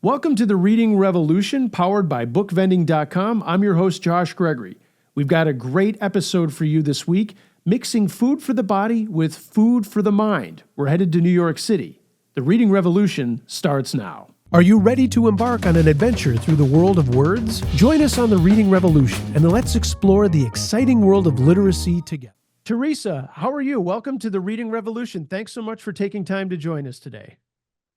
Welcome to the Reading Revolution, powered by bookvending.com. I'm your host, Josh Gregory. We've got a great episode for you this week, mixing food for the body with food for the mind. We're headed to New York City. The Reading Revolution starts now. Are you ready to embark on an adventure through the world of words? Join us on the Reading Revolution, and let's explore the exciting world of literacy together. Theresa, how are you? Welcome to the Reading Revolution. Thanks so much for taking time to join us today.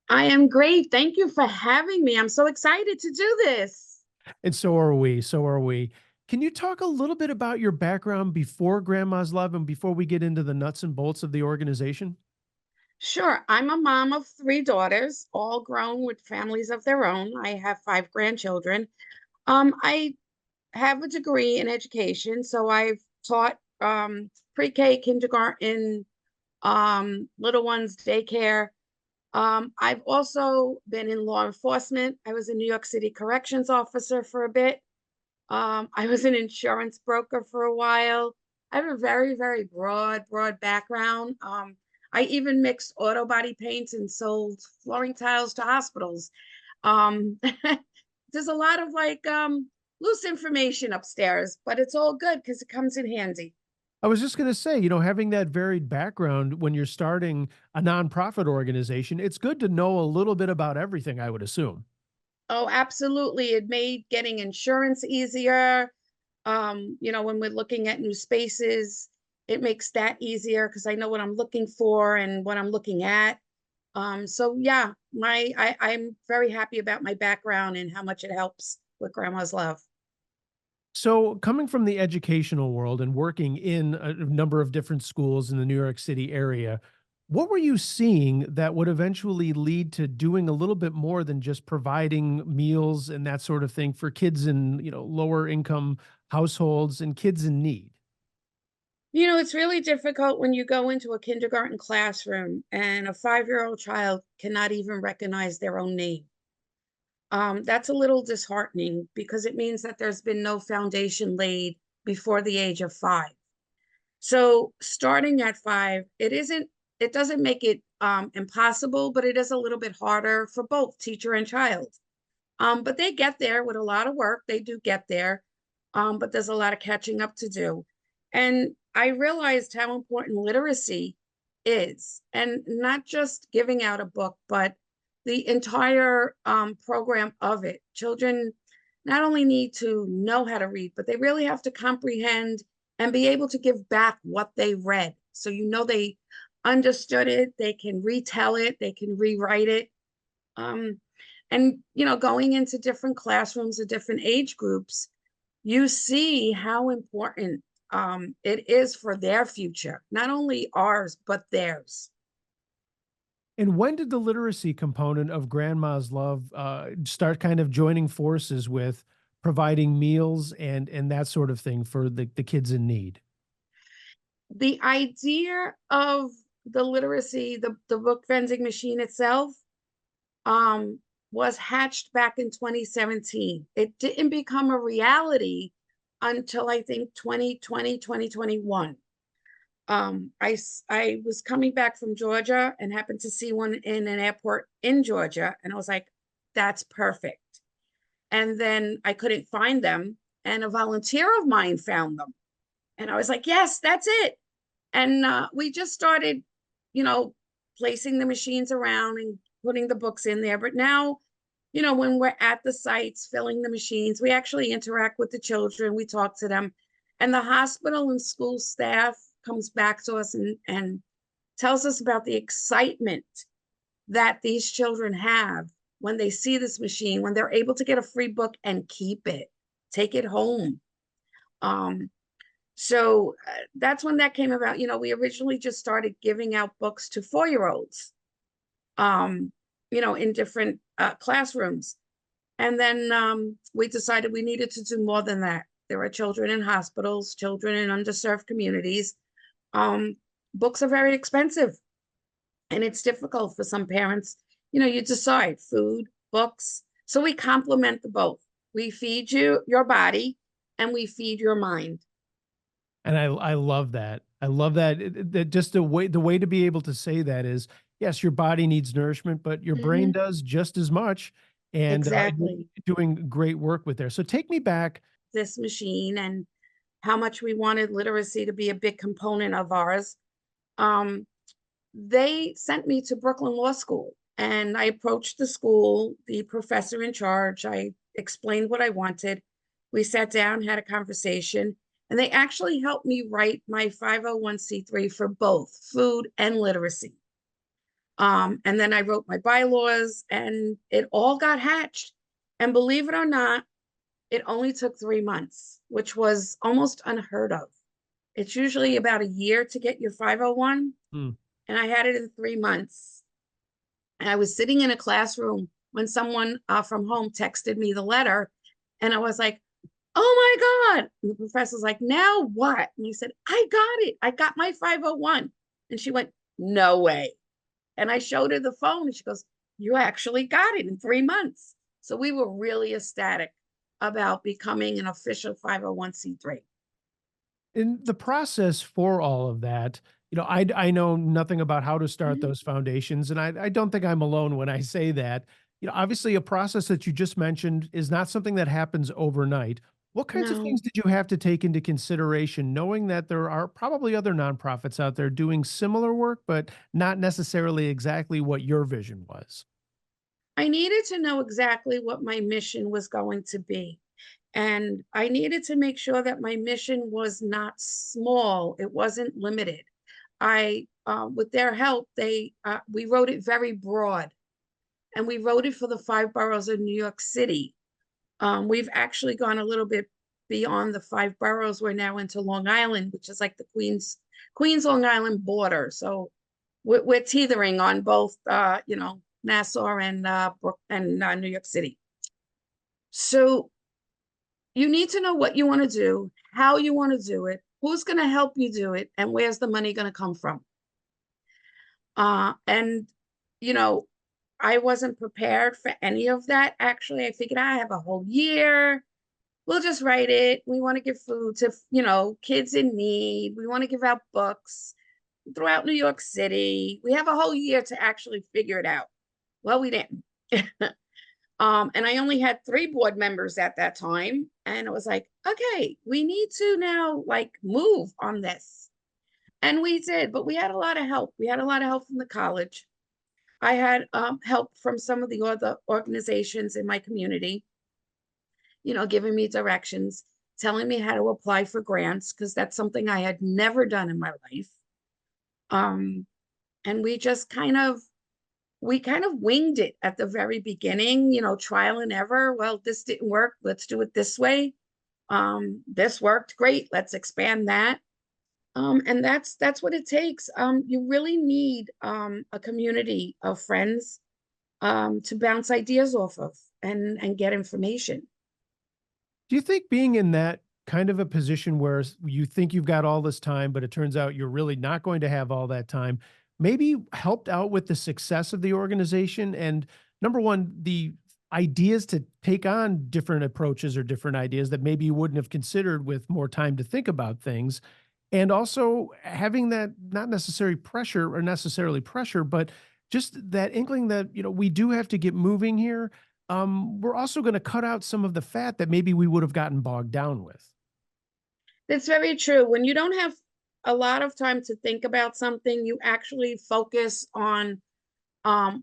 I am great. Thank you for having me. I'm so excited to do this. And so are we. So are we. Can you talk a little bit about your background before Grandma's Love and before we get into the nuts and bolts of the organization? Sure. I'm a mom of three daughters, all grown with families of their own. I have five grandchildren. I have a degree in education, so I've taught pre-K, kindergarten, little ones, daycare. I've also been in law enforcement. I was a New York City corrections officer for a bit. I was an insurance broker for a while. I have a very, very broad background. I even mixed auto body paints and sold flooring tiles to hospitals. Um, there's a lot of loose information upstairs, but it's all good because it comes in handy. I was just going to say, having that varied background when you're starting a nonprofit organization, it's good to know a little bit about everything, I would assume. Oh, absolutely. It made getting insurance easier. When we're looking at new spaces, it makes that easier because I know what I'm looking for and what I'm looking at. So yeah, I'm very happy about my background and how much it helps with Grandma's Love. So, coming from the educational world and working in a number of different schools in the New York City area, what were you seeing that would eventually lead to doing a little bit more than just providing meals and that sort of thing for kids in, lower income households and kids in need? It's really difficult when you go into a kindergarten classroom and a 5-year-old child cannot even recognize their own name. That's a little disheartening because it means that there's been no foundation laid before the age of 5. So starting at 5, it doesn't make it impossible, but it is a little bit harder for both teacher and child. But they get there with a lot of work. They do get there, but there's a lot of catching up to do. And I realized how important literacy is, and not just giving out a book, but the entire program of it. Children not only need to know how to read, but they really have to comprehend and be able to give back what they read. So they understood it, they can retell it, they can rewrite it. Um, and going into different classrooms of different age groups, you see how important it is for their future, not only ours, but theirs. And when did the literacy component of Grandma's Love start kind of joining forces with providing meals and that sort of thing for the kids in need? The idea of the literacy, the book vending machine itself, um, was hatched back in 2017. It didn't become a reality until I think 2020, 2021. I was coming back from Georgia and happened to see one in an airport in Georgia, and I was like, that's perfect. And then I couldn't find them, and a volunteer of mine found them. And I was like, yes, that's it. And we just started, you know, placing the machines around and putting the books in there. But now, when we're at the sites filling the machines, we actually interact with the children, we talk to them. And the hospital and school staff comes back to us and tells us about the excitement that these children have when they see this machine, when they're able to get a free book and keep it, take it home. Um, so that's when that came about. We originally just started giving out books to 4-year-olds, um, in different classrooms. And then we decided we needed to do more than that. There are children in hospitals, children in underserved communities. Um, Books are very expensive, and it's difficult for some parents. You decide food, books. So we complement the both. We feed you your body and we feed your mind. And I love that. I love that. That just the way to be able to say that is, yes, your body needs nourishment, but your brain Mhm. does just as much. and you're Exactly. doing great work with there. So take me back. This machine and how much we wanted literacy to be a big component of ours. Um, they sent me to Brooklyn Law School, and I approached the school, the professor in charge. I explained what I wanted. We sat down, had a conversation, and they actually helped me write my 501(c)(3) for both food and literacy. And then I wrote my bylaws, and it all got hatched. And believe it or not, it only took 3 months, which was almost unheard of. It's usually about a year to get your 501, Hmm. and I had it in 3 months. And I was sitting in a classroom when someone from home texted me the letter, and I was like, "Oh my God." And the professor's like, "Now what?" And he said, "I got it. I got my 501." And she went, "No way." And I showed her the phone, and she goes, "You actually got it in 3 months." So we were really ecstatic about becoming an official 501(c)(3). In the process for all of that, I know nothing about how to start Mhm. those foundations, and I don't think I'm alone when I say that. Obviously, a process that you just mentioned is not something that happens overnight. What kinds of No, things did you have to take into consideration, knowing that there are probably other nonprofits out there doing similar work, but not necessarily exactly what your vision was? I needed to know exactly what my mission was going to be. And I needed to make sure that my mission was not small, it wasn't limited. With their help, we wrote it very broad, and we wrote it for the 5 boroughs of New York City. We've actually gone a little bit beyond the 5 boroughs. We're now into Long Island, which is like the Queens Long Island border. So we're teetering on both, Nassau and New York City. So you need to know what you want to do, how you want to do it, who's going to help you do it, and where's the money going to come from. And you know, I wasn't prepared for any of that. Actually, I figured I have a whole year. We'll just write it. We want to give food to, kids in need. We want to give out books throughout New York City. We have a whole year to actually figure it out. Well, we didn't. And I only had 3 board members at that time. And it was like, okay, we need to now like move on this. And we did, but we had a lot of help. We had a lot of help from the college. I had help from some of the other organizations in my community, giving me directions, telling me how to apply for grants, because that's something I had never done in my life. Um, and we kind of winged it at the very beginning, trial and error. Well, this didn't work. Let's do it this way. This worked great. Let's expand that. And that's what it takes. You really need a community of friends to bounce ideas off of and get information. Do you think being in that kind of a position where you think you've got all this time, but it turns out you're really not going to have all that time, maybe helped out with the success of the organization? And number one, the ideas to take on different approaches or different ideas that maybe you wouldn't have considered with more time to think about things. And also having that not necessary pressure or necessarily pressure, but just that inkling that, we do have to get moving here. We're also going to cut out some of the fat that maybe we would have gotten bogged down with. That's very true. When you don't have a lot of time to think about something, you actually focus on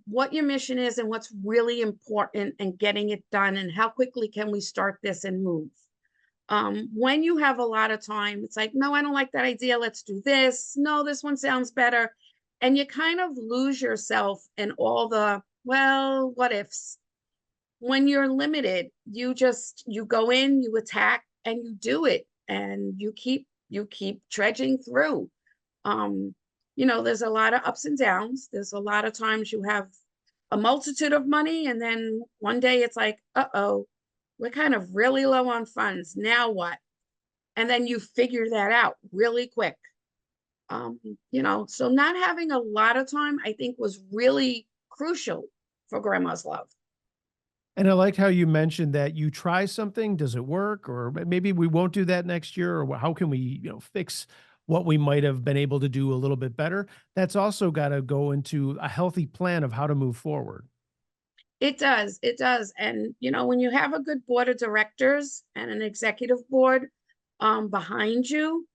what your mission is and what's really important and getting it done and how quickly can we start this and move. When you have a lot of time, it's like, no, I don't like that idea. Let's do this. No, this one sounds better. And you kind of lose yourself in all the, well, what ifs. When you're limited, you go in, you attack, and you do it, and you keep trudging through. Um, there's a lot of ups and downs. There's a lot of times you have a multitude of money, and then one day it's like, uh-oh, we're kind of really low on funds. Now what? And then you figure that out really quick. So not having a lot of time, I think, was really crucial for Grandma's Love. And I like how you mentioned that you try something, does it work? Or maybe we won't do that next year, or how can we, fix what we might have been able to do a little bit better? That's also got to go into a healthy plan of how to move forward. It does. It does. And, when you have a good board of directors and an executive board behind you,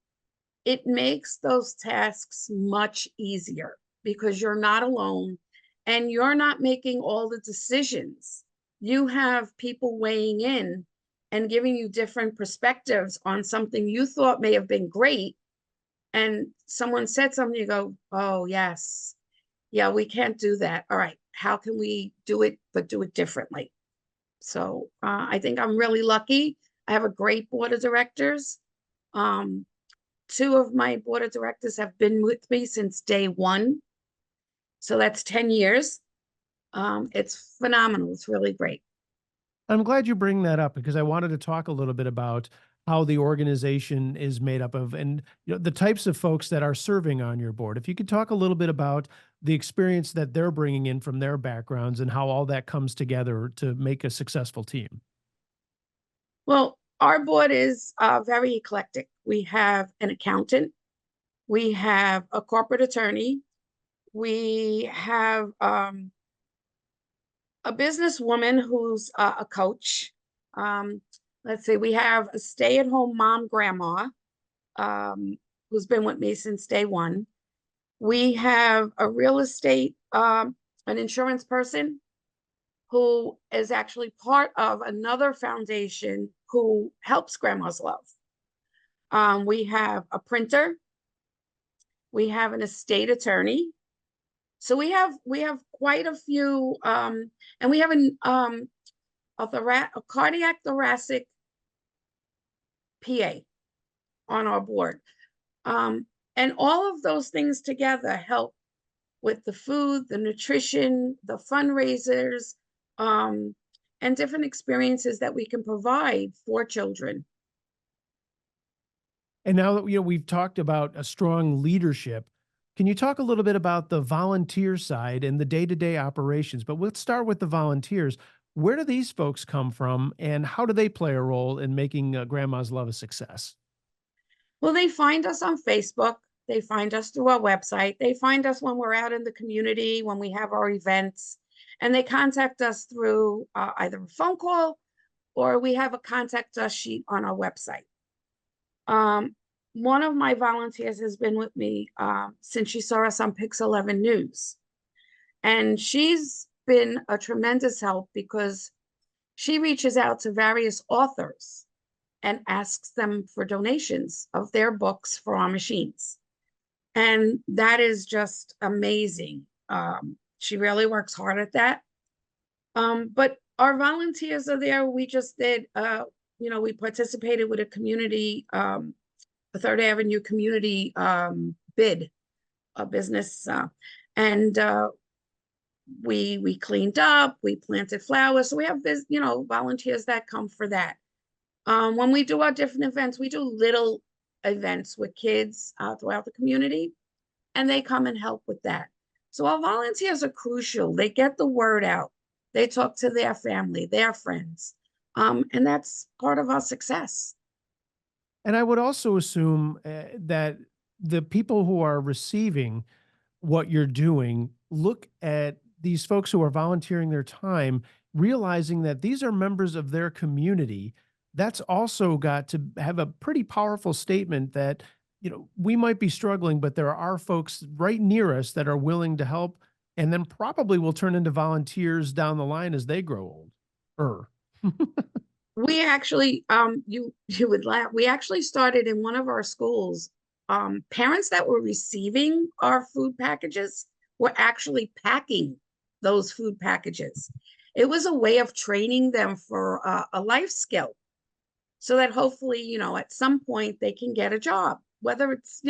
it makes those tasks much easier because you're not alone and you're not making all the decisions. You have people weighing in and giving you different perspectives on something you thought may have been great. And someone said something, you go, oh, yes, yeah, we can't do that. All right, how can we do it, but do it differently? So I think I'm really lucky. I have a great board of directors. Um, Two of my board of directors have been with me since day one. So that's 10 years. It's phenomenal. It's really great. I'm glad you bring that up because I wanted to talk a little bit about how the organization is made up of and the types of folks that are serving on your board. If you could talk a little bit about the experience that they're bringing in from their backgrounds and how all that comes together to make a successful team. Well, our board is very eclectic. We have an accountant, we have a corporate attorney, we have a businesswoman who's a coach. Um, let's see, we have a stay-at-home mom grandma um, who's been with me since day one. We have a real estate, an insurance person who is actually part of another foundation who helps Grandma's Love. We have a printer. We have an estate attorney. So we have quite a few, and we have a cardiac thoracic PA on our board. And all of those things together help with the food, the nutrition, the fundraisers, um, and different experiences that we can provide for children. And now that we've talked about a strong leadership, can you talk a little bit about the volunteer side and the day-to-day operations? But let's start with the volunteers. Where do these folks come from, and how do they play a role in making Grandma's Love a success? Well, they find us on Facebook. They find us through our website. They find us when we're out in the community, when we have our events, and they contact us through either a phone call or we have a contact us sheet on our website. Um, One of my volunteers has been with me since she saw us on Pix 11 News. And she's been a tremendous help because she reaches out to various authors and asks them for donations of their books for our machines. And that is just amazing. She really works hard at that. But our volunteers are there. We just did, we participated with a community, a Third Avenue community bid, a business, and we cleaned up, we planted flowers. So we have volunteers that come for that. When we do our different events, we do little events with kids throughout the community, and they come and help with that. So our volunteers are crucial. They get the word out. They talk to their family, their friends, and that's part of our success. And I would also assume that the people who are receiving what you're doing look at these folks who are volunteering their time, realizing that these are members of their community. That's also got to have a pretty powerful statement that, we might be struggling, but there are folks right near us that are willing to help and then probably will turn into volunteers down the line as they grow old. Er. We actually, you would laugh. We actually started in one of our schools. Parents that were receiving our food packages were actually packing those food packages. It was a way of training them for a life skill, so that hopefully, at some point they can get a job, whether it's,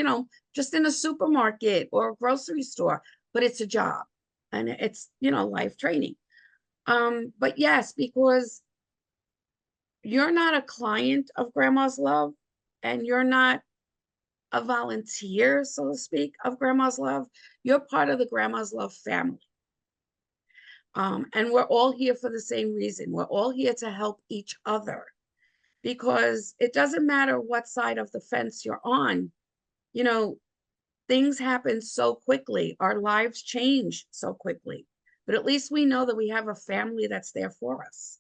just in a supermarket or a grocery store, but it's a job and it's, life training. But yes, because you're not a client of Grandma's Love and you're not a volunteer, so to speak, of Grandma's Love. You're part of the Grandma's Love family. And we're all here for the same reason. We're all here to help each other because it doesn't matter what side of the fence you're on. Things happen so quickly. Our lives change so quickly. but at least we know that we have a family that's there for us.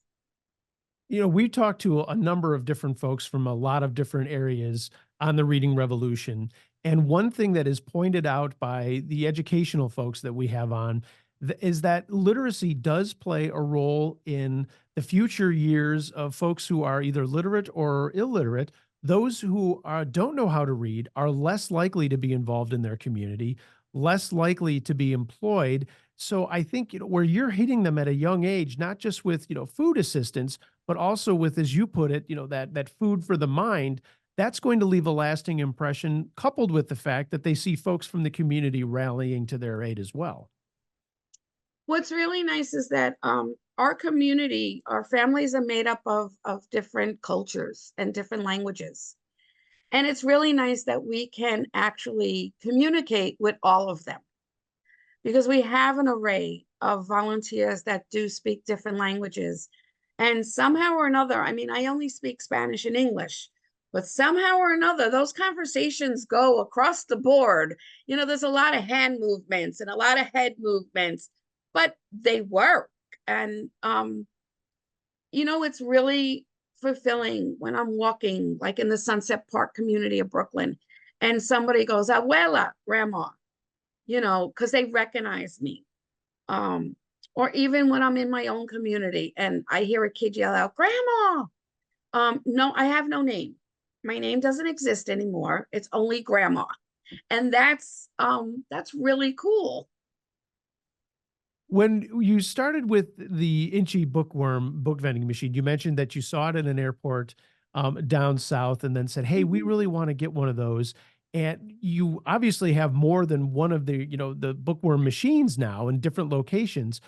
We talked to a number of different folks from a lot of different areas on the reading revolution. And one thing that is pointed out by the educational folks that we have on is that literacy does play a role in the future years of folks who are either literate or illiterate. Those who don't know how to read are less likely to be involved in their community, less likely to be employed. So I think, where you're hitting them at a young age, not just with, food assistance, but also with, as you put it, that food for the mind, that's going to leave a lasting impression, coupled with the fact that they see folks from the community rallying to their aid as well. What's really nice is that our community, our families are made up of different cultures and different languages. And it's really nice that we can actually communicate with all of them because we have an array of volunteers that do speak different languages. And somehow or another, I mean, I only speak Spanish and English, but somehow or another, those conversations go across the board. There's a lot of hand movements and a lot of head movements, but they work. And, it's really fulfilling when I'm walking, like in the Sunset Park community of Brooklyn, and somebody goes, Abuela, grandma, because they recognize me. Or even when I'm in my own community and I hear a kid yell out, Grandma. No, I have no name. My name doesn't exist anymore. It's only Grandma. And that's really cool. When you started with the Inchy Bookworm book vending machine, you mentioned that you saw it at an airport down south and then said, hey, we really want to get one of those. And you obviously have more than one of the bookworm machines now in different locations.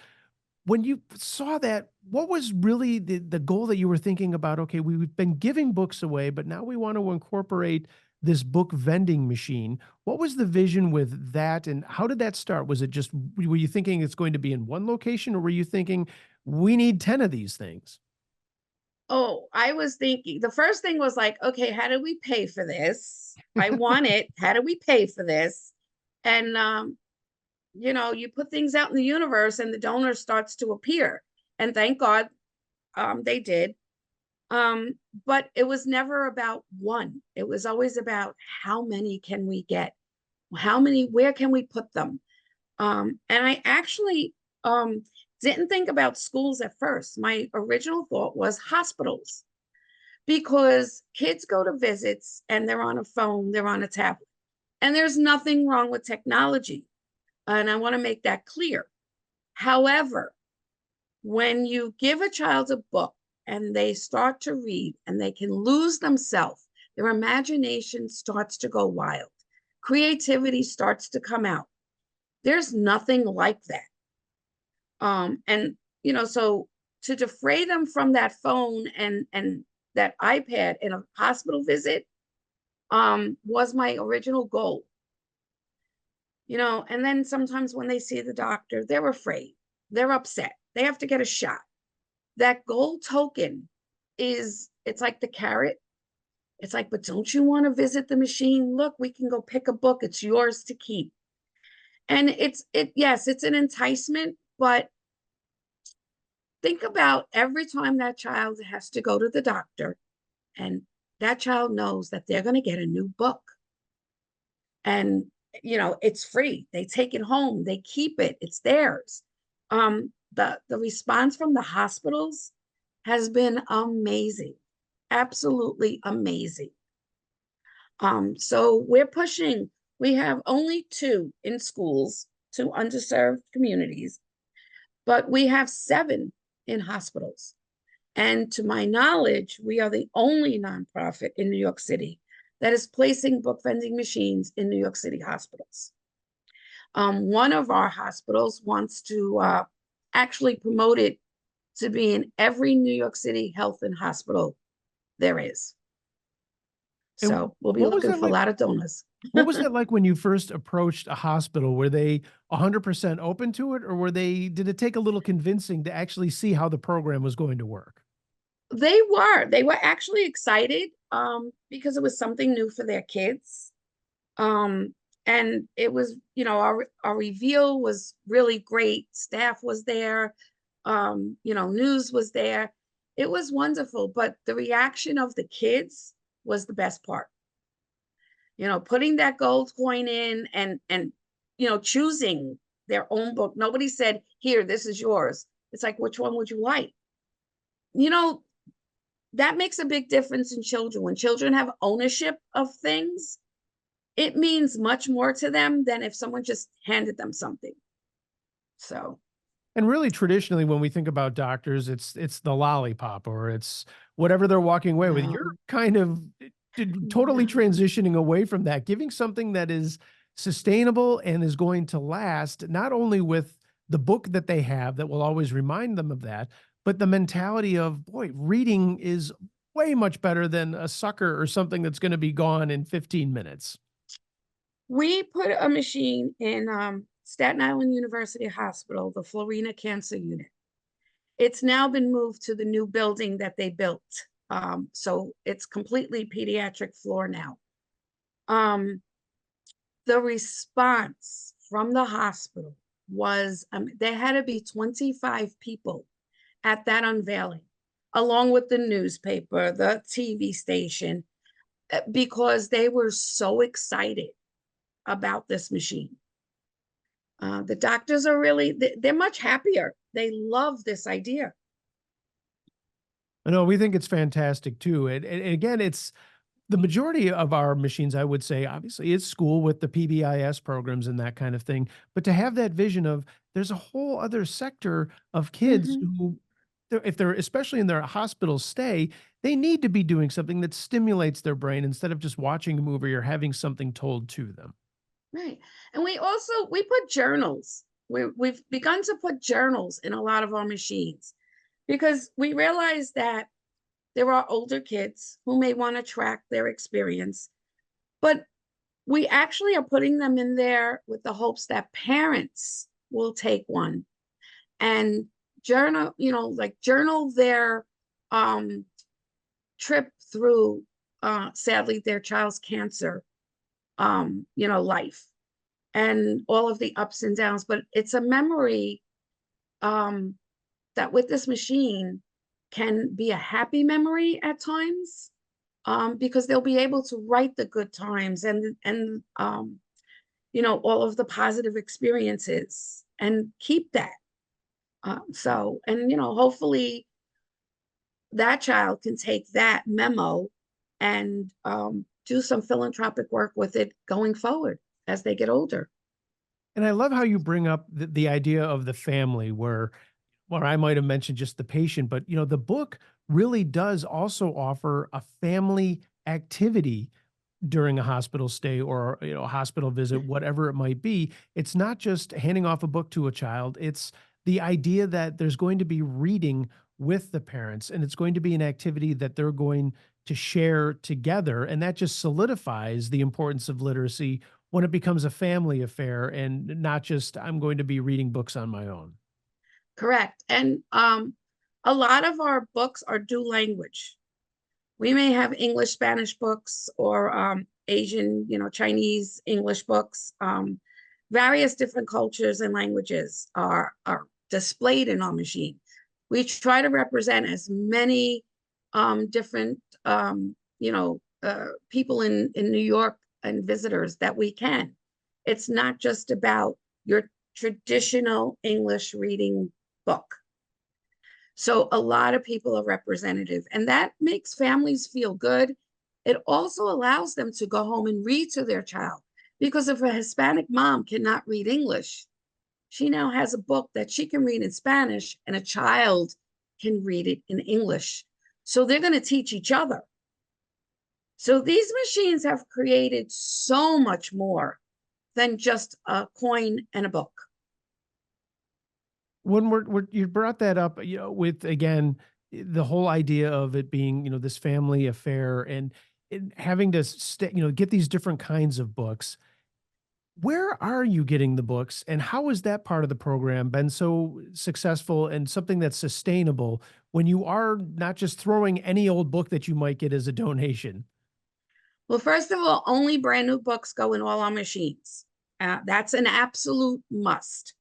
When you saw that, what was really the goal that you were thinking about? Okay, we've been giving books away, but now we want to incorporate this book vending machine. What was the vision with that, and how did that start? Was it just, were you thinking it's going to be in one location, or were you thinking we need 10 of these things? Oh, I was thinking the first thing was like, okay, how do we pay for this? I want it. How do we pay for this? And you put things out in the universe and the donor starts to appear. And thank God they did. But it was never about one. It was always about how many can we get? Where can we put them? And I actually didn't think about schools at first. My original thought was hospitals because kids go to visits and they're on a phone, they're on a tablet. And there's nothing wrong with technology. And I want to make that clear. However, when you give a child a book and they start to read and they can lose themselves, their imagination starts to go wild. Creativity starts to come out. There's nothing like that. And so to defray them from that phone and that iPad in a hospital visit was my original goal. And then sometimes when they see the doctor, they're afraid, they're upset, they have to get a shot. That gold token it's like the carrot. It's like, but don't you want to visit the machine? Look, we can go pick a book. It's yours to keep. And yes, it's an enticement, but think about every time that child has to go to the doctor and that child knows that they're going to get a new book. And it's free. They take it home, they keep it, it's theirs. The response from the hospitals has been amazing, absolutely amazing. So we're pushing. We have only 2 in schools, 2 underserved communities, but we have 7 in hospitals. And to my knowledge, we are the only nonprofit in New York City that is placing book vending machines in New York City hospitals. One of our hospitals wants to actually promote it to be in every New York City health and hospital there is. So we'll be looking for a lot of donors. What was that like when you first approached a hospital? Were they 100% open to it, or did it take a little convincing to actually see how the program was going to work? They were actually excited because it was something new for their kids. And it was, our reveal was really great. Staff was there, news was there. It was wonderful, but the reaction of the kids was the best part. Putting that gold coin in and choosing their own book. Nobody said, "Here, this is yours." It's like, which one would you like? You know, that makes a big difference in children. When children have ownership of things, it means much more to them than if someone just handed them something. So, And really, traditionally, when we think about doctors, it's the lollipop or it's whatever they're walking away with. You're no, kind of totally no. transitioning away from that, giving something that is sustainable and is going to last, not only with the book that they have that will always remind them of that, but the mentality of, boy, reading is way much better than a sucker or something that's going to be gone in 15 minutes. We put a machine in Staten Island University Hospital, the Florina Cancer Unit. It's now been moved to the new building that they built. So it's completely pediatric floor now. Um, the response from the hospital was there had to be 25 people at that unveiling, along with the newspaper, the TV station, because they were so excited about this machine. The doctors are really, they're much happier. They love this idea. No, we think it's fantastic too. And again, it's the majority of our machines, I would say, obviously, is school with the PBIS programs and that kind of thing. But to have that vision of there's a whole other sector of kids Mhm. who, if they're especially in their hospital stay, they need to be doing something that stimulates their brain instead of just watching a movie or having something told to them. Right. And we put journals. We've begun to put journals in a lot of our machines because we realize that there are older kids who may want to track their experience, but we actually are putting them in there with the hopes that parents will take one and journal, like journal their um, trip through, sadly, their child's cancer, life and all of the ups and downs. But it's a memory um, that with this machine can be a happy memory at times, because they'll be able to write the good times and all of the positive experiences and keep that. Hopefully that child can take that memo and do some philanthropic work with it going forward as they get older. And I love how you bring up the idea of the family where I might have mentioned just the patient, but the book really does also offer a family activity during a hospital stay or a hospital visit, whatever it might be. It's not just handing off a book to a child. It's the idea that there's going to be reading with the parents and it's going to be an activity that they're going to share together. And that just solidifies the importance of literacy when it becomes a family affair and not just I'm going to be reading books on my own. Correct. And a lot of our books are dual language. We may have English, Spanish books or Asian, Chinese, English books. Various different cultures and languages are displayed in our machine. We try to represent as many different, people in New York and visitors that we can. It's not just about your traditional English reading book. So a lot of people are representative, and that makes families feel good. It also allows them to go home and read to their child because if a Hispanic mom cannot read English, she now has a book that she can read in Spanish and a child can read it in English. So they're going to teach each other. So these machines have created so much more than just a coin and a book. When you brought that up, with again the whole idea of it being, this family affair and having to get these different kinds of books. Where are you getting the books, and how has that part of the program been so successful and something that's sustainable when you are not just throwing any old book that you might get as a donation? Well, first of all, only brand new books go in all our machines. That's an absolute must.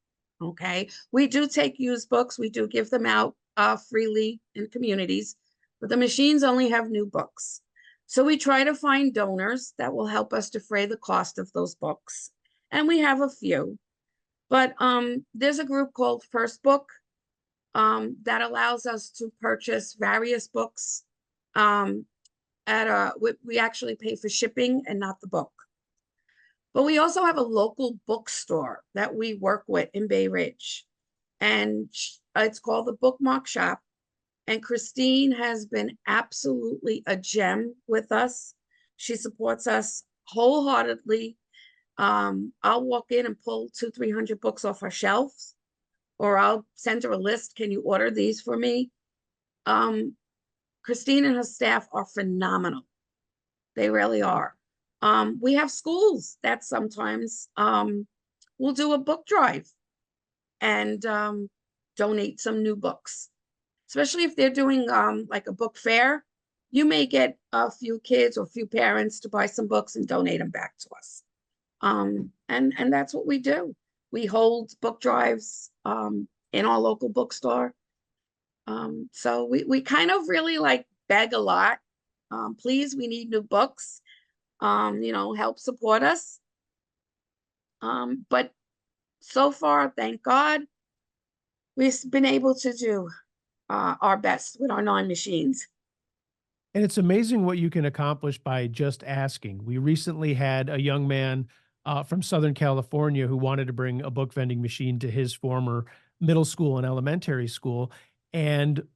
Okay. We do take used books, we do give them out freely in communities, but the machines only have new books. So we try to find donors that will help us defray the cost of those books. And we have a few. But there's a group called First Book that allows us to purchase various books um, at we actually pay for shipping and not the book. But we also have a local bookstore that we work with in Bay Ridge, and it's called the Bookmark Shop. And Christine has been absolutely a gem with us. She supports us wholeheartedly. I'll walk in and pull 200-300 books off our shelves, or I'll send her a list. Can you order these for me? Christine and her staff are phenomenal. They really are. We have schools that sometimes will do a book drive and donate some new books, especially if they're doing like a book fair. You may get a few kids or a few parents to buy some books and donate them back to us. And that's what we do. We hold book drives in our local bookstore. So we kind of really like beg a lot. Please, we need new books. Help support us. But so far, thank God, we've been able to do our best with our 9 machines. And it's amazing what you can accomplish by just asking. We recently had a young man from Southern California who wanted to bring a book vending machine to his former middle school and elementary school. And,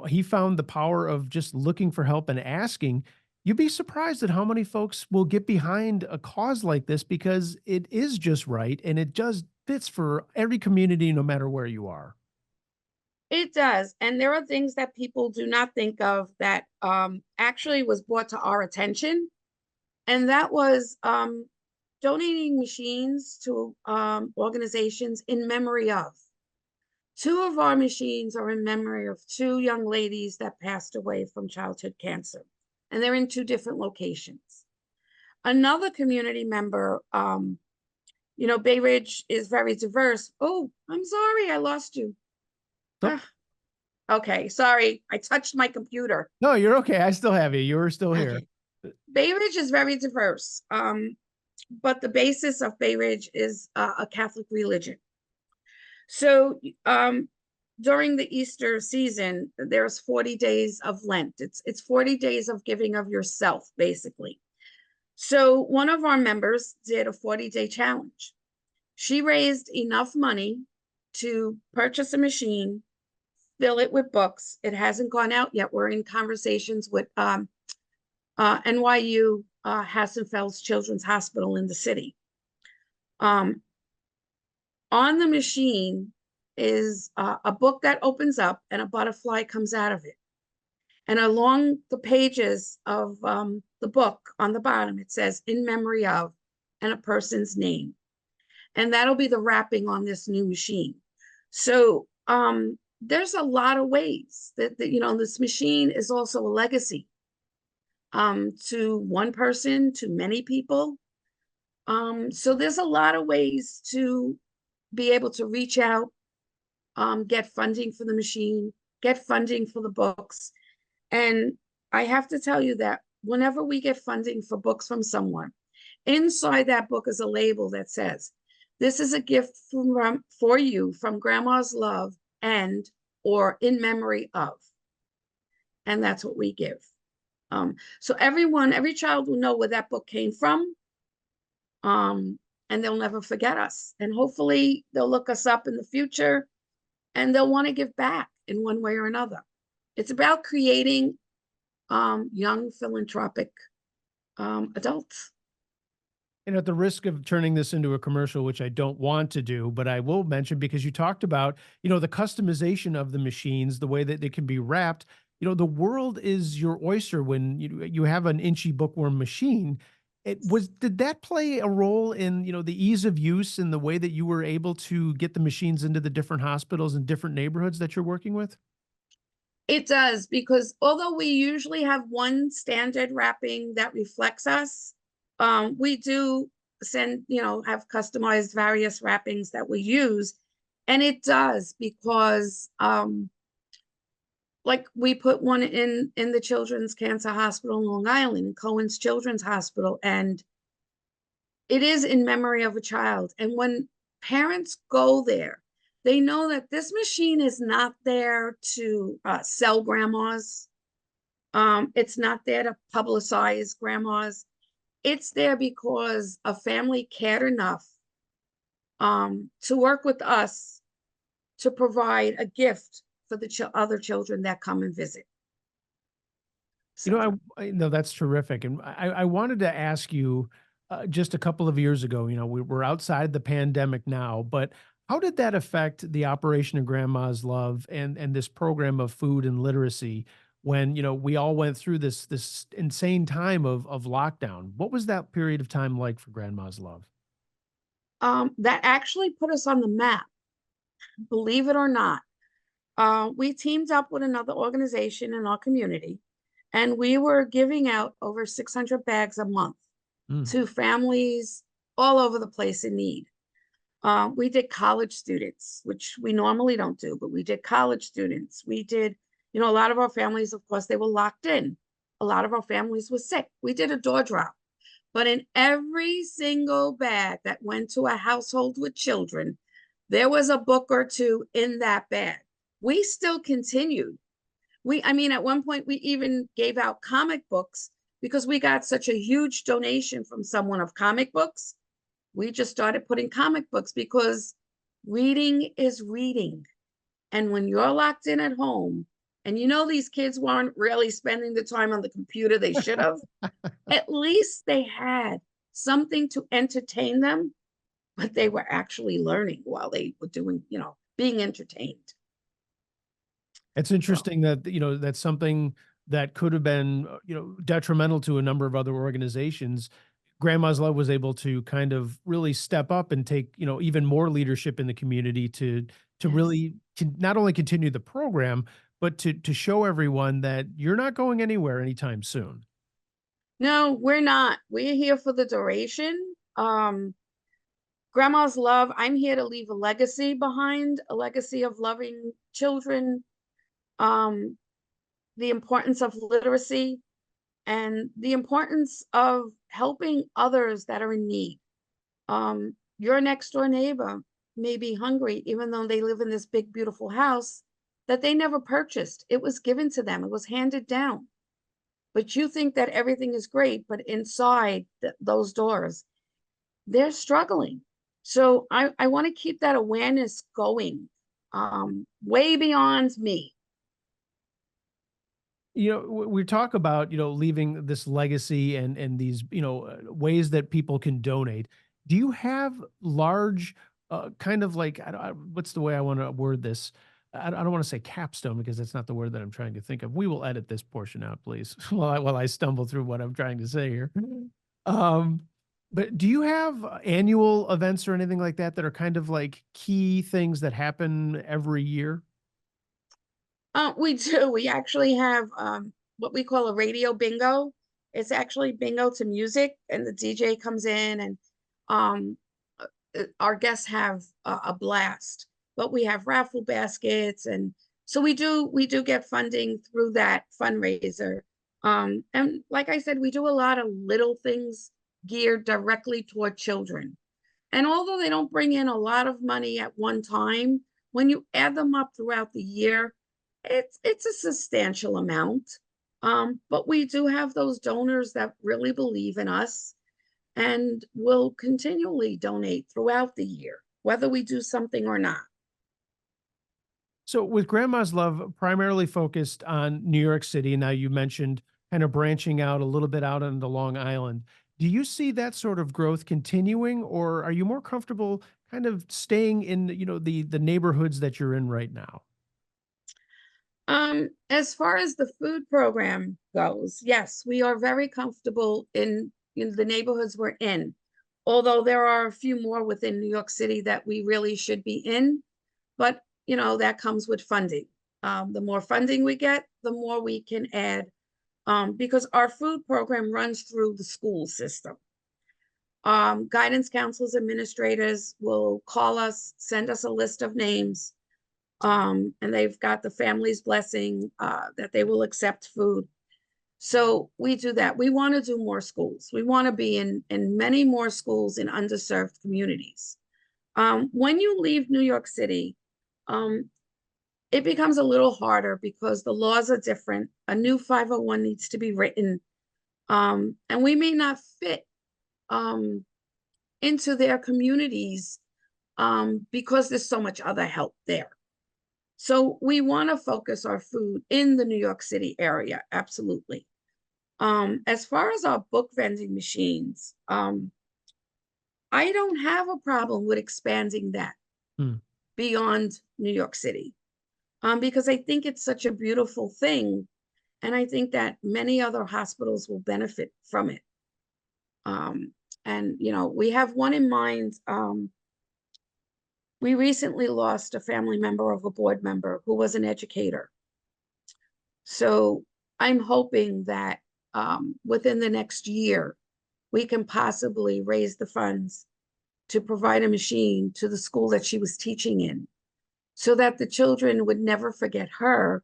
he found the power of just looking for help and asking. You'd be surprised at how many folks will get behind a cause like this because it is just right and it just fits for every community, no matter where you are. It does. And there are things that people do not think of that actually was brought to our attention. And that was donating machines to organizations in memory of. 2 of our machines are in memory of 2 young ladies that passed away from childhood cancer, and they're in 2 different locations. Another community member, Bay Ridge is very diverse. Oh, I'm sorry, I lost you. So, Okay, sorry, I touched my computer. no, you're okay. I still have you. You're still here. Okay. Bay Ridge is very diverse, but the basis of Bay Ridge is a Catholic religion. So during the Easter season, there's 40 days of Lent. It's 40 days of giving of yourself, basically. So one of our members did a 40-day challenge. She raised enough money to purchase a machine, fill it with books. It hasn't gone out yet. We're in conversations with NYU Hassenfeld's Children's Hospital in the city. On the machine is a book that opens up and a butterfly comes out of it. And along the pages of the book on the bottom, it says in memory of and a person's name. And that'll be the wrapping on this new machine. So there's a lot of ways that this machine is also a legacy to one person, to many people. So there's a lot of ways to be able to reach out, get funding for the machine, get funding for the books. And I have to tell you that whenever we get funding for books from someone, inside that book is a label that says, this is a gift for you from Grandma's love and or in memory of. And that's what we give. So every child will know where that book came from. And they'll never forget us. And hopefully they'll look us up in the future and they'll want to give back in one way or another. It's about creating young philanthropic adults. And at the risk of turning this into a commercial, which I don't want to do, but I will mention because you talked about, the customization of the machines, the way that they can be wrapped. The world is your oyster when you have an Inchy Bookworm machine. Did that play a role in, the ease of use and the way that you were able to get the machines into the different hospitals and different neighborhoods that you're working with? It does, because although we usually have one standard wrapping that reflects us, we do send, have customized various wrappings that we use. And it does, because like we put one in the Children's Cancer Hospital in Long Island, Cohen's Children's Hospital, and it is in memory of a child. And when parents go there, they know that this machine is not there to sell grandmas. It's not there to publicize grandmas. It's there because a family cared enough to work with us to provide a gift for the other children that come and visit. You So, know, I no, that's terrific. And I wanted to ask you, just a couple of years ago, we're outside the pandemic now, but how did that affect the operation of Grandma's Love and this program of food and literacy when, we all went through this insane time of lockdown? What was that period of time like for Grandma's Love? that actually put us on the map, believe it or not. We teamed up with another organization in our community, and we were giving out over 600 bags a month Mm. to families all over the place in need. We did college students, which we normally don't do, but we did college students. We did, a lot of our families, of course, they were locked in. A lot of our families were sick. We did a door drop. But in every single bag that went to a household with children, there was a book or two in that bag. We still continued. I mean, at one point, we even gave out comic books because we got such a huge donation from someone of comic books. We just started putting comic books because reading is reading. And when you're locked in at home, and these kids weren't really spending the time on the computer they should have, at least they had something to entertain them, but they were actually learning while they were doing, being entertained. It's So, interesting that, that's something that could have been, detrimental to a number of other organizations. Grandma's Love was able to kind of really step up and take, even more leadership in the community to yes. really not only continue the program, but to show everyone that you're not going anywhere anytime soon. No, we're not. We're here for the duration. Grandma's Love, I'm here to leave a legacy behind, a legacy of loving children, um, the importance of literacy, and the importance of helping others that are in need. Your next door neighbor may be hungry, even though they live in this big, beautiful house that they never purchased. It was given to them, it was handed down. But you think that everything is great, but inside those doors, they're struggling. So I want to keep that awareness going, way beyond me. We talk about, leaving this legacy and these, ways that people can donate. Do you have large, kind of like, what's the way I want to word this? I don't want to say capstone because that's not the word that I'm trying to think of. We will edit this portion out, please, while I stumble through what I'm trying to say here. Um, but do you have annual events or anything like that that are kind of like key things that happen every year? We do. We actually have what we call a radio bingo. It's actually bingo to music, and the DJ comes in, and um, our guests have a blast. But we have raffle baskets, and so we do get funding through that fundraiser. And like I said, we do a lot of little things geared directly toward children. And although they don't bring in a lot of money at one time, when you add them up throughout the year, it's a substantial amount. But we do have those donors that really believe in us and will continually donate throughout the year, whether we do something or not. So with Grandma's Love primarily focused on New York City, now you mentioned kind of branching out a little bit out into Long Island. Do you see that sort of growth continuing, or are you more comfortable kind of staying in, the neighborhoods that you're in right now? As far as the food program goes, yes, we are very comfortable in the neighborhoods we're in. Although there are a few more within New York City that we really should be in, but that comes with funding. The more funding we get, the more we can add, because our food program runs through the school system. Guidance counselors, administrators will call us, send us a list of names, and they've got the family's blessing that they will accept food. So we do that. We want to do more schools. We want to be in many more schools in underserved communities. When you leave New York City, it becomes a little harder because the laws are different. A new 501 needs to be written, and we may not fit into their communities because there's so much other help there. So we want to focus our food in the New York City area, absolutely. As far as our book vending machines, I don't have a problem with expanding that beyond New York City, because I think it's such a beautiful thing. And I think that many other hospitals will benefit from it. And, you know, we have one in mind. We recently lost a family member of a board member who was an educator. So I'm hoping that within the next year, we can possibly raise the funds to provide a machine to the school that she was teaching in, so that the children would never forget her.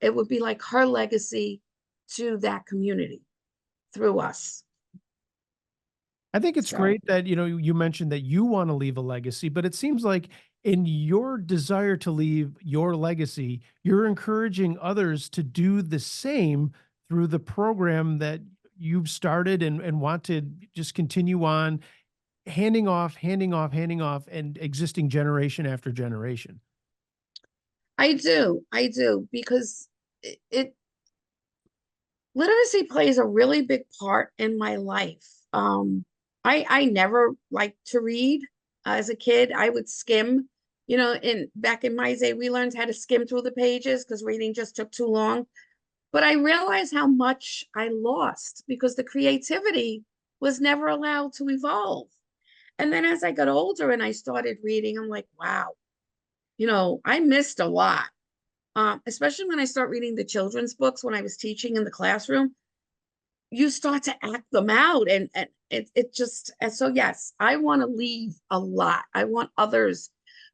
It would be like her legacy to that community through us. I think it's So great that, you know, you mentioned that you want to leave a legacy, but it seems like in your desire to leave your legacy, you're encouraging others to do the same through the program that you've started and want to just continue on handing off, and existing generation after generation. I do, because it literacy plays a really big part in my life. I never liked to read as a kid. I would skim, you know, back in my day, we learned how to skim through the pages because reading just took too long. But I realized how much I lost because the creativity was never allowed to evolve. And then as I got older and I started reading, I'm like, wow, you know, I missed a lot. Especially when I start reading the children's books when I was teaching in the classroom, you start to act them out, and it just, and so yes, I want to leave a lot. I want others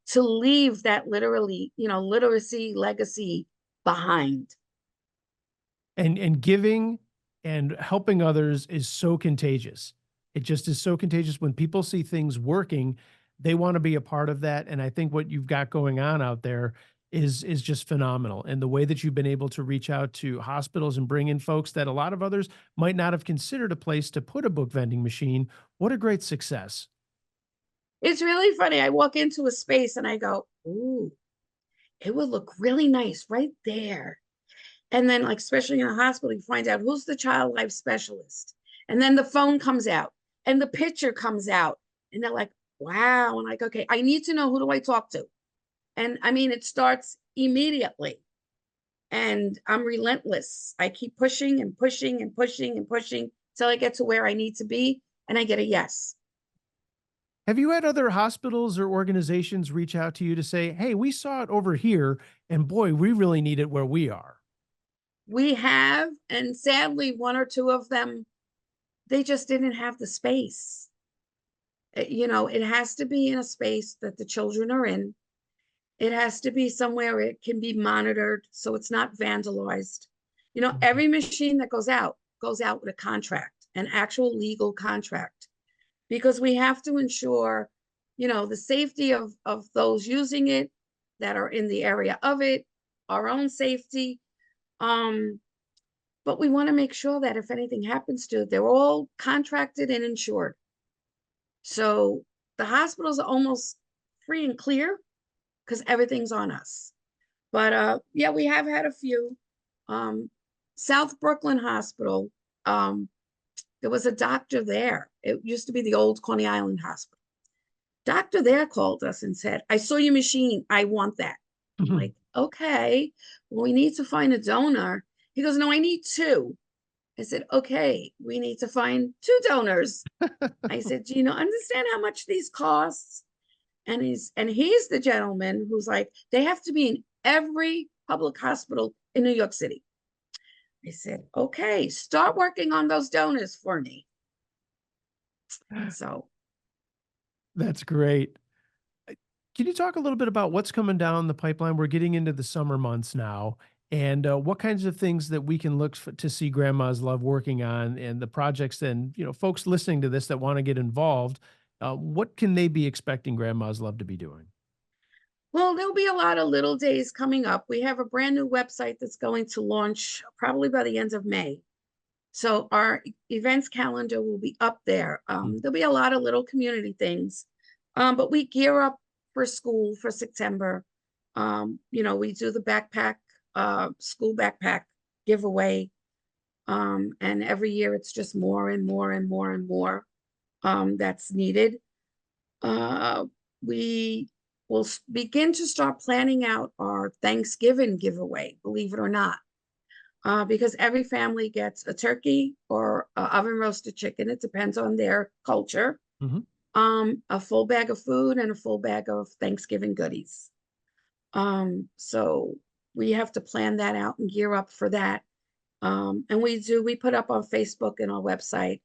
to leave that literally, you know, literacy legacy behind. And giving and helping others is so contagious. It just is so contagious. When people see things working, they want to be a part of that. And I think what you've got going on out there is just phenomenal. And the way that you've been able to reach out to hospitals and bring in folks that a lot of others might not have considered a place to put a book vending machine. What a great success. It's really funny. I walk into a space and I go, ooh, it would look really nice right there. And then, like, especially in a hospital, you find out who's the child life specialist. And then the phone comes out and the picture comes out. And they're like, wow. And like, okay, I need to know, who do I talk to? And I mean, it starts immediately. And I'm relentless. I keep pushing and pushing and pushing and pushing till I get to where I need to be. And I get a yes. Have you had other hospitals or organizations reach out to you to say, hey, we saw it over here, and boy, we really need it where we are? We have, and sadly, one or two of them, they just didn't have the space. You know, it has to be in a space that the children are in. It has to be somewhere it can be monitored so it's not vandalized. You know, every machine that goes out with a contract, an actual legal contract, because we have to ensure, you know, the safety of those using it, that are in the area of it, our own safety. But we want to make sure that if anything happens to it, they're all contracted and insured. So the hospitals are almost free and clear because everything's on us. But yeah, we have had a few. South Brooklyn Hospital, there was a doctor there. It used to be the old Coney Island Hospital. Doctor there called us and said, I saw your machine. I want that. I'm like, okay, well, we need to find a donor. He goes, no, I need two. I said, okay, we need to find two donors. I said, do you know, understand how much these costs? And he's the gentleman who's like, they have to be in every public hospital in New York City. I said, okay, start working on those donors for me. So That's great. Can you talk a little bit about what's coming down the pipeline? We're getting into the summer months now, and what kinds of things that we can look to see Grandma's Love working on, and the projects. And folks listening to this that want to get involved, what can they be expecting Grandma's Love to be doing? well, there'll be a lot of little days coming up. We have a brand new website that's going to launch probably by the end of May. So our events calendar will be up there. There'll be a lot of little community things, but we gear up for school for September. We do the backpack, school backpack giveaway. And every year it's just more and more and more and more that's needed. We will begin to start planning out our Thanksgiving giveaway, believe it or not. Because every family gets a turkey or oven roasted chicken. It depends on their culture. Mm-hmm. A full bag of food and a full bag of Thanksgiving goodies. So we have to plan that out and gear up for that. And we put up on Facebook and our website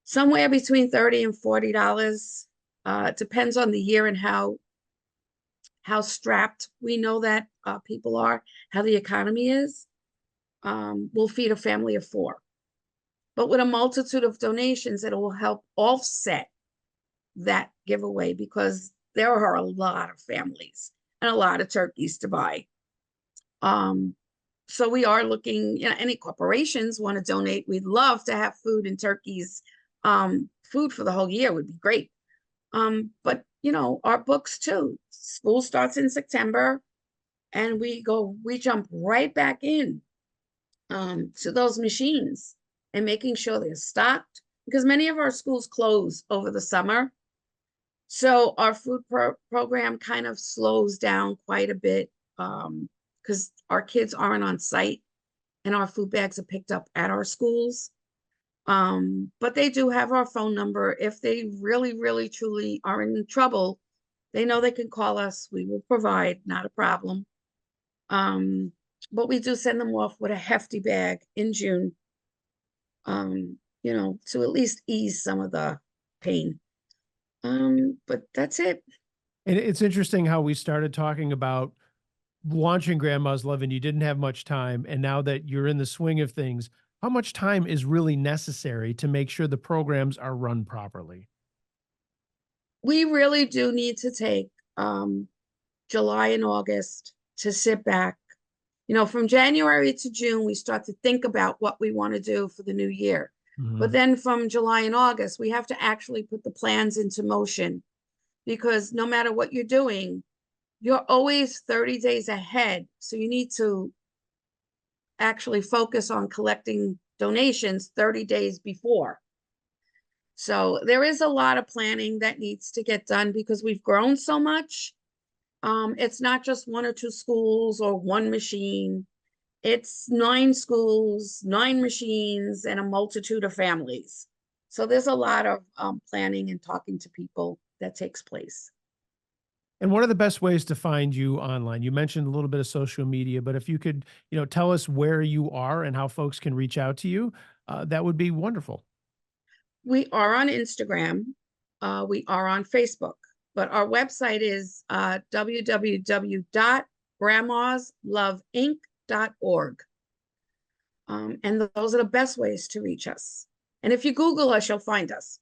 somewhere between $30 and $40. It depends on the year and how strapped we know that people are, how the economy is. We'll feed a family of 4. But with a multitude of donations, it will help offset that giveaway because there are a lot of families and a lot of turkeys to buy. So we are looking, any corporations want to donate, we'd love to have food and turkeys. Food for the whole year would be great. But our books too. School starts in September and we jump right back in to those machines and making sure they're stocked because many of our schools close over the summer. So our food program kind of slows down quite a bit because our kids aren't on site and our food bags are picked up at our schools. But they do have our phone number. If they really, really, truly are in trouble, they know they can call us. We will provide, not a problem. But we do send them off with a hefty bag in June, to at least ease some of the pain. But that's it. And it's interesting how we started talking about launching Grandma's Love and you didn't have much time. And now that you're in the swing of things, how much time is really necessary to make sure the programs are run properly? We really do need to take July and August to sit back. From January to June, we start to think about what we want to do for the new year. Mm-hmm. But then from July and August, we have to actually put the plans into motion because no matter what you're doing, you're always 30 days ahead. So you need to actually focus on collecting donations 30 days before. So there is a lot of planning that needs to get done because we've grown so much. It's not just 1 or 2 schools or 1 machine. It's 9 schools, 9 machines, and a multitude of families. So there's a lot of planning and talking to people that takes place. And what are the best ways to find you online? You mentioned a little bit of social media, but if you could, tell us where you are and how folks can reach out to you, that would be wonderful. We are on Instagram. We are on Facebook, but our website is www.grandmasloveinc.org. And those are the best ways to reach us. And if you Google us, you'll find us.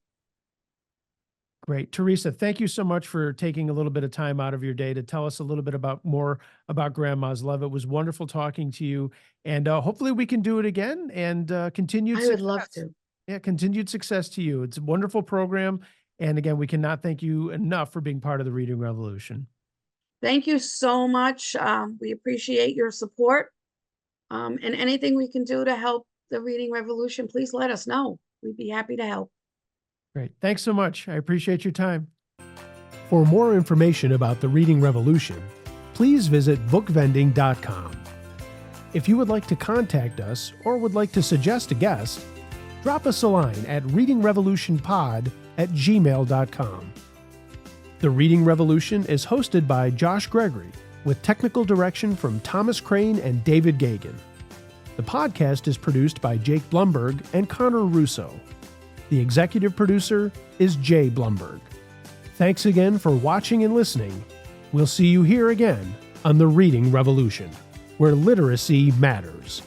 Great. Theresa, thank you so much for taking a little bit of time out of your day to tell us a little bit more about Grandma's Love. It was wonderful talking to you, and hopefully we can do it again and continued I would love to. Yeah, continued success to you. It's a wonderful program. And again, we cannot thank you enough for being part of the Reading Revolution. Thank you so much. We appreciate your support. And anything we can do to help the Reading Revolution, please let us know. We'd be happy to help. Great. Thanks so much. I appreciate your time. For more information about the Reading Revolution, please visit bookvending.com. If you would like to contact us or would like to suggest a guest, drop us a line at readingrevolutionpod@gmail.com. The Reading Revolution is hosted by Josh Gregory with technical direction from Thomas Crane and David Gagan. The podcast is produced by Jake Blumberg and Connor Russo. The executive producer is Jay Blumberg. Thanks again for watching and listening. We'll see you here again on The Reading Revolution, where literacy matters.